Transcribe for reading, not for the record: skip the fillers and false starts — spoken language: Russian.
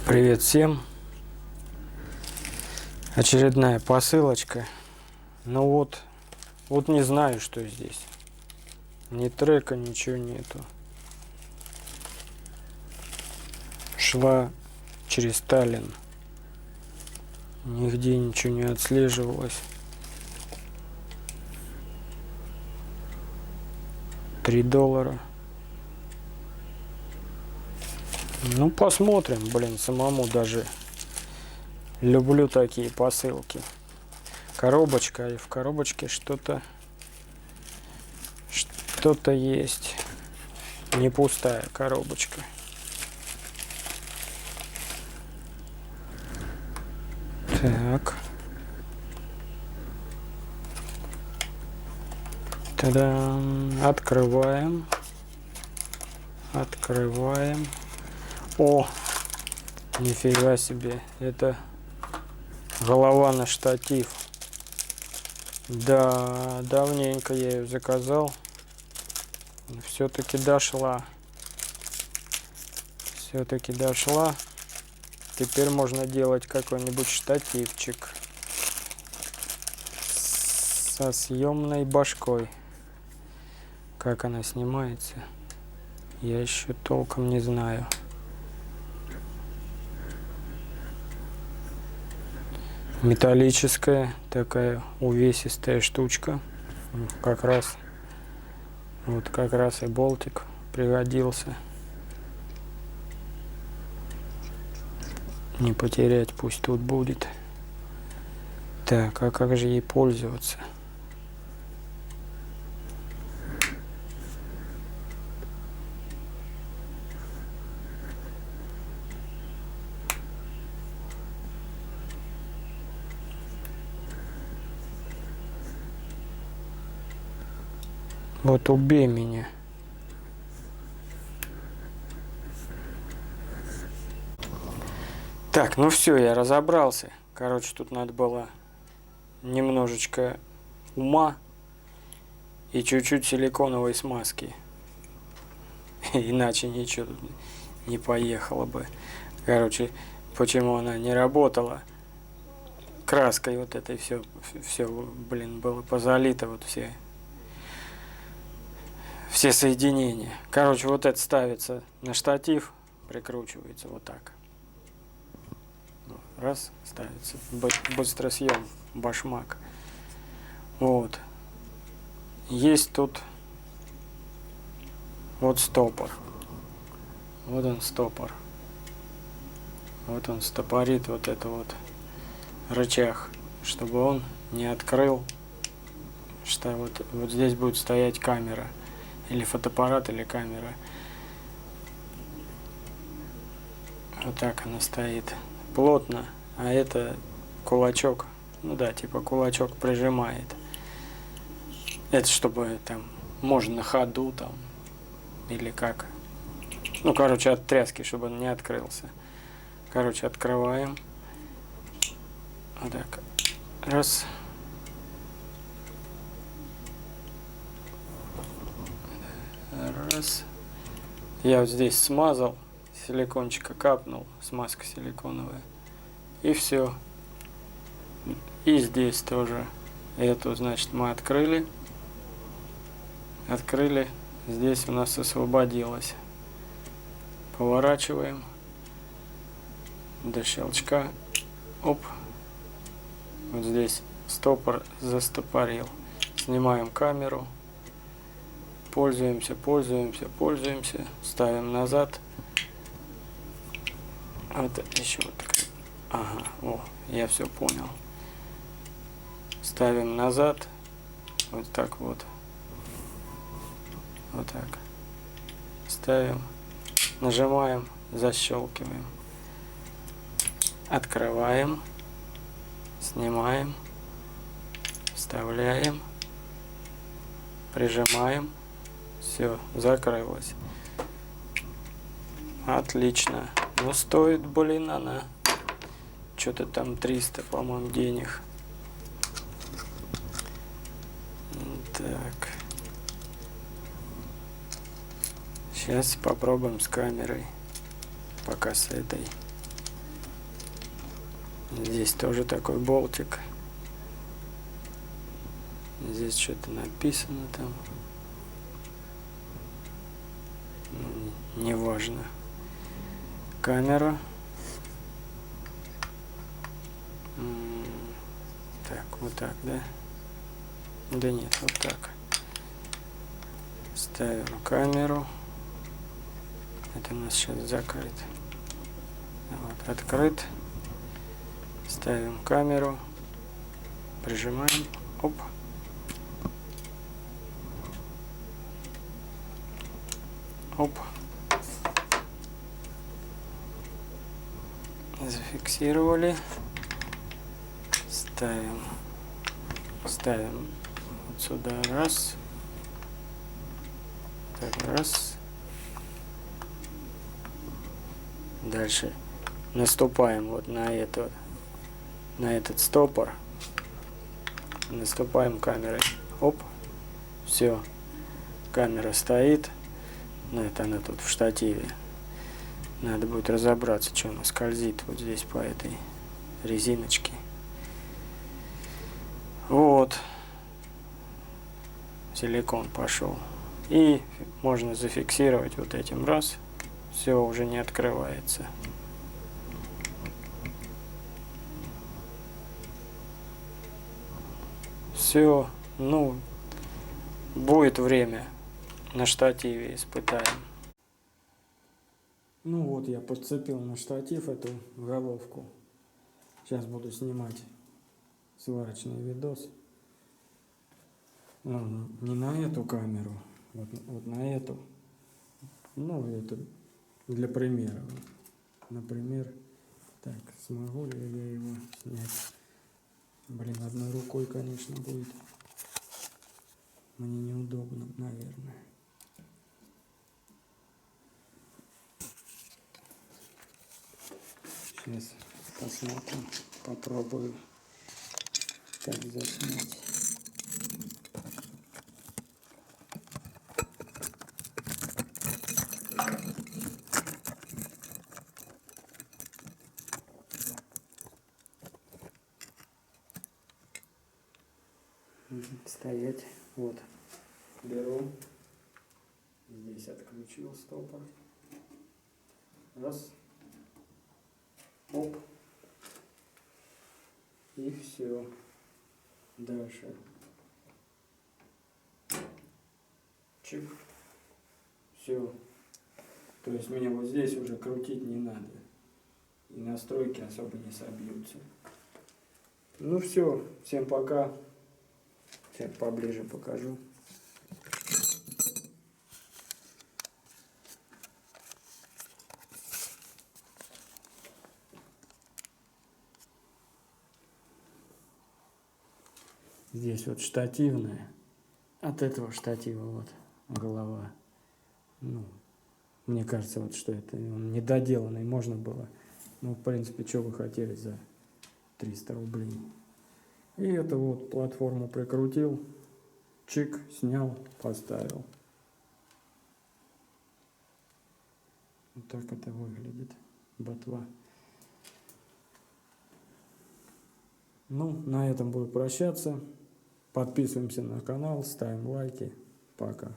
Привет всем. Очередная посылочка. Ну вот не знаю, что здесь. Ни трека, ничего нету. Шла через Таллин. Нигде ничего не отслеживалось. $3. Ну, посмотрим, блин, самому даже люблю такие посылки. Коробочка, и в коробочке что-то есть. Не пустая коробочка. Так. Та-дам. Открываем. Открываем. О, нифига себе, это голова на штатив. Да, давненько я ее заказал. Все-таки дошла. Все-таки дошла. Теперь можно делать какой-нибудь штативчик со съемной башкой. Как она снимается, я еще толком не знаю. Металлическая такая увесистая штучка. Как раз и болтик пригодился. Не потерять, пусть тут будет. Так, а как же ей пользоваться? Вот убей меня. Так, ну все, я разобрался. Короче, тут надо было немножечко ума и чуть-чуть силиконовой смазки. Иначе ничего тут не поехало бы. Короче, почему она не работала? Краской вот этой все, блин, было позалито, вот все соединения. Короче, вот это ставится на штатив, прикручивается вот так. Раз, ставится. Быстросъем, башмак. Вот. Есть тут вот стопор. Вот он стопор. Вот он стопорит вот это вот рычаг, чтобы он не открыл, что вот здесь будет стоять камера. Или фотоаппарат, или камера. Вот так она стоит. Плотно. А это кулачок. Ну да, типа кулачок прижимает. Это чтобы там можно на ходу там. Или как. Ну, короче, от тряски, чтобы он не открылся. Короче, открываем. Вот так. Раз. Раз. Я вот здесь смазал, силикончика капнул, смазка силиконовая. И все. И здесь тоже. Эту, значит, мы открыли. Открыли. Здесь у нас освободилось. Поворачиваем. До щелчка. Оп. Вот здесь стопор застопорил. Снимаем камеру. Пользуемся. Ставим назад. Вот еще вот так. Ага, о, я все понял. Ставим назад. Вот так вот. Вот так. Ставим. Нажимаем. Защелкиваем. Открываем. Снимаем. Вставляем. Прижимаем. Все, закрылась. Отлично. Ну, стоит, блин, она. Что-то там 300, по-моему, денег. Так. Сейчас попробуем с камерой. Пока с этой. Здесь тоже такой болтик. Здесь что-то написано там. Неважно. Камера. Так, вот так, да? Да нет, вот так. Ставим камеру. Это у нас сейчас закрыт. Вот, открыт. Ставим камеру. Прижимаем. Оп. Оп. Зафиксировали. Ставим вот сюда раз. Так, раз. Дальше наступаем вот на этот стопор. Наступаем камерой. Оп. Все. Камера стоит. Но это она тут в штативе. Надо будет разобраться, что она скользит вот здесь по этой резиночке. Вот. Силикон пошел. И можно зафиксировать вот этим раз. Все, уже не открывается. Все. Ну, будет время. На штативе испытаем. Ну вот, я подцепил на штатив эту головку. Сейчас буду снимать сварочный видос. Ну, не на эту камеру, вот на эту. Ну, это для примера. Например, так, смогу ли я его снять? Блин, одной рукой, конечно, будет. Мне неудобно, наверное. Сейчас посмотрим, попробую как заснять. Стоять. Вот. Беру. Здесь отключил стопор. Раз. Оп. И все. Дальше. Чик. Все. То есть мне вот здесь уже крутить не надо. И настройки особо не собьются. Ну все. Всем пока. Сейчас поближе покажу. Здесь вот штативная. От этого штатива вот голова. Ну, мне кажется, вот что это он недоделанный. Можно было. Ну, в принципе, что вы хотели за 300 рублей. И эту вот платформу прикрутил. Чик, снял, поставил. Вот так это выглядит. Ботва. Ну, на этом буду прощаться. Подписываемся на канал, ставим лайки. Пока.